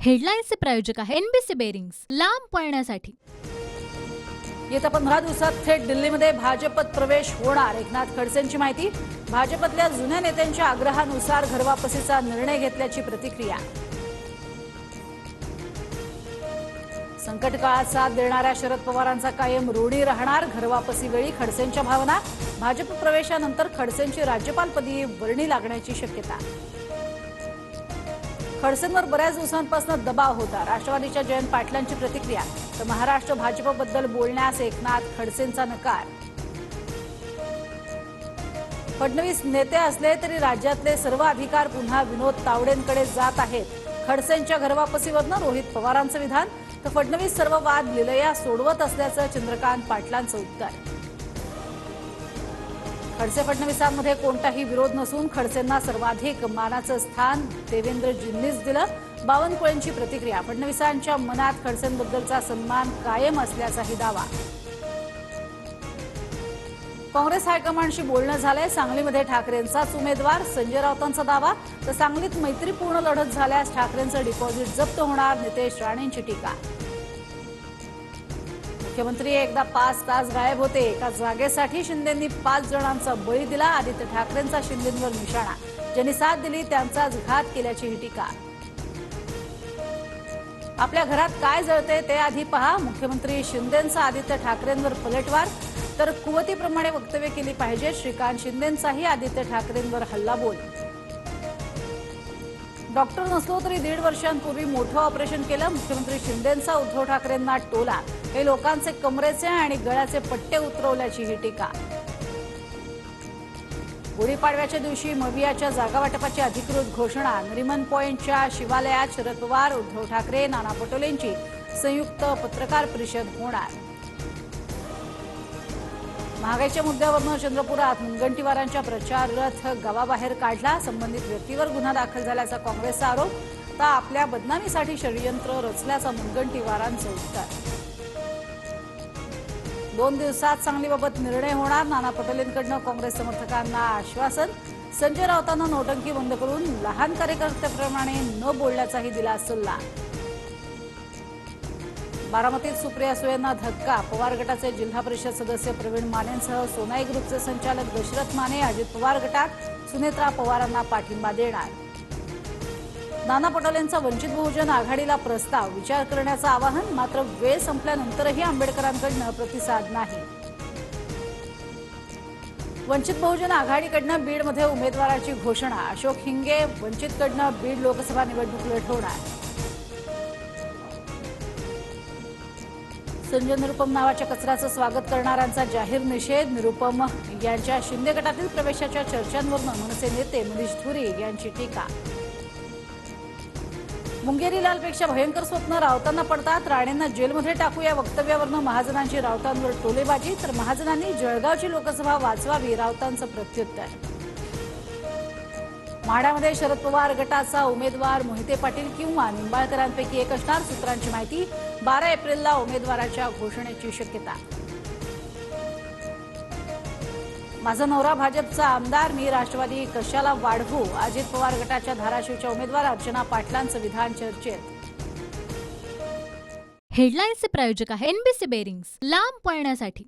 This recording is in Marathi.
हेडलाईन्सचे प्रायोजक आहे एनबीसी बेरिंग्स, लांब पळण्यासाठी। येत्या 15 दिवसात थेट दिल्लीमध्ये भाजपत प्रवेश होणार, एकनाथ खडसेंची माहिती। भाजपतल्या जुन्या नेत्यांच्या आग्रहानुसार घरवापसीचा निर्णय घेतल्याची प्रतिक्रिया। संकट काळात साथ देणाऱ्या शरद पवारांचा कायम ऋणी राहणार, घरवापसी वेळी खडसेंच्या भावना। भाजप प्रवेशानंतर खडसेंची राज्यपालपदी वर्णी लागण्याची शक्यता। खडसेंवर बऱ्याच दिवसांपासून दबाव होता, राष्ट्रवादीच्या जयंत पाटलांची प्रतिक्रिया। तर महाराष्ट्र भाजपबद्दल बोलण्यास एकनाथ खडसेंचा नकार। फडणवीस नेते असले तरी राज्यातले सर्व अधिकार पुन्हा विनोद तावडेंकडे जात आहेत, खडसेंच्या घरवापसीवरनं रोहित पवारांचं विधान। तर फडणवीस सर्व वाद लिलया सोडवत असल्याचं चंद्रकांत पाटलांचं उत्तर। खडसे फडणवीसांमध्ये कोणताही विरोध नसून खडसेंना सर्वाधिक मानाचं स्थान देवेंद्रजींनीच दिलं, बावनकुळेंची प्रतिक्रिया। फडणवीसांच्या मनात खडसेंबद्दलचा सन्मान कायम असल्याचाही दावा। काँग्रेस हायकमांडशी बोलणं झालंय, सांगलीमध्ये ठाकरेंचाच उमेदवार, संजय राऊतांचा दावा। तर सांगलीत मैत्रीपूर्ण लढत झाल्यास ठाकरेंचं डिपॉझिट जप्त होणार, नितेश राणेंची टीका। मुख्यमंत्री एकदा 5 तास गायब होते, एका जागेसाठी शिंदेंनी 5 जणांचा बळी दिला, आदित्य ठाकरेंचा शिंदेंवर निशाणा, ज्यांनी साथ दिली त्यांचाच घात केल्याची टीका। आपल्या घरात काय जळते ते आधी पहा, मुख्यमंत्री शिंदेंचा आदित्य ठाकरेंवर पलटवार। तर कुवतीप्रमाणे वक्तव्य केली पाहिजे, श्रीकांत शिंदेंचाही आदित्य ठाकरेंवर हल्लाबोल। डॉक्टर नसलो तरी 1.5 वर्षांपूर्वी मोठं ऑपरेशन केलं, मुख्यमंत्री शिंदेंचा उद्धव ठाकरेंना टोला, हे लोकांचे कमरेचे आणि गळ्याचे पट्टे उतरवल्याची ही टीका। गुढीपाडव्याच्या दिवशी मवियाच्या जागावाटपाची अधिकृत घोषणा, नरिमन पॉइंटच्या शिवालयात शरद पवार, उद्धव ठाकरे, नाना पटोलेंची संयुक्त पत्रकार परिषद होणार। महागाईच्या मुद्द्यावरून चंद्रपुरात मुनगंटीवारांच्या प्रचार रथ गावाबाहेर काढला, संबंधित व्यक्तीवर गुन्हा दाखल झाल्याचा काँग्रेसचा आरोप। तर आपल्या बदनामीसाठी षडयंत्र रचल्याचा मुनगंटीवारांचं उत्तर। 2 दिवसात सांगलीबाबत निर्णय होणार, नाना पटोलेंकडून काँग्रेस समर्थकांना आश्वासन। संजय राऊतांना नोटंकी बंद करून लहान कार्यकर्त्याप्रमाणे न बोलण्याचाही दिला सल्ला। बारामतीत सुप्रिया सुळेंना धक्का, पवार गटाचे जिल्हा परिषद सदस्य प्रवीण मानेंसह सोनाई ग्रुपचे संचालक दशरथ माने अजित पवार गटात, सुनेत्रा पवारांना पाठिंबा देणार। नाना पटोलेंचा वंचित बहुजन आघाडीला प्रस्ताव, विचार करण्याचं आवाहन, मात्र वेळ संपल्यानंतरही आंबेडकरांकडून प्रतिसाद नाही। वंचित बहुजन आघाडीकडून बीडमध्ये उमेदवाराची घोषणा, अशोक हिंगे वंचितकडून बीड लोकसभा निवडणूक लढवणार। संजय निरुपम नावाच्या कचऱ्याचं स्वागत करणाऱ्यांचा जाहीर निषेध, निरुपम यांच्या शिंदे गटातील प्रवेशाच्या चर्चांवरून मनसे नेते मनीष धुरी यांची टीका। मुंगेरी लालपेक्षा भयंकर स्वप्न राऊतांना पडतात, राणेंना जेलमध्ये टाकू या वक्तव्यावरून महाजनांची राऊतांवर टोलेबाजी। तर महाजनांनी जळगावची लोकसभा वाचवावी, राऊतांचं प्रत्युत्तर। माढ्यामध्ये शरद पवार गटाचा उमेदवार मोहिते पाटील किंवा निंबाळकरांपैकी एक असणार, सूत्रांची माहिती। 12 एप्रिलला उमेदवाराच्या घोषणेची शक्यता। माझा नवरा भाजपचा आमदार, मी राष्ट्रवादी कशाला वाढवू, अजित पवार गटाच्या धाराशिवच्या उमेदवार अर्चना पाटलांचं विधान चर्चेत। हेडलाईन्सचे प्रायोजक आहे एनबीसी बेरिंग्स, लांब पळण्यासाठी।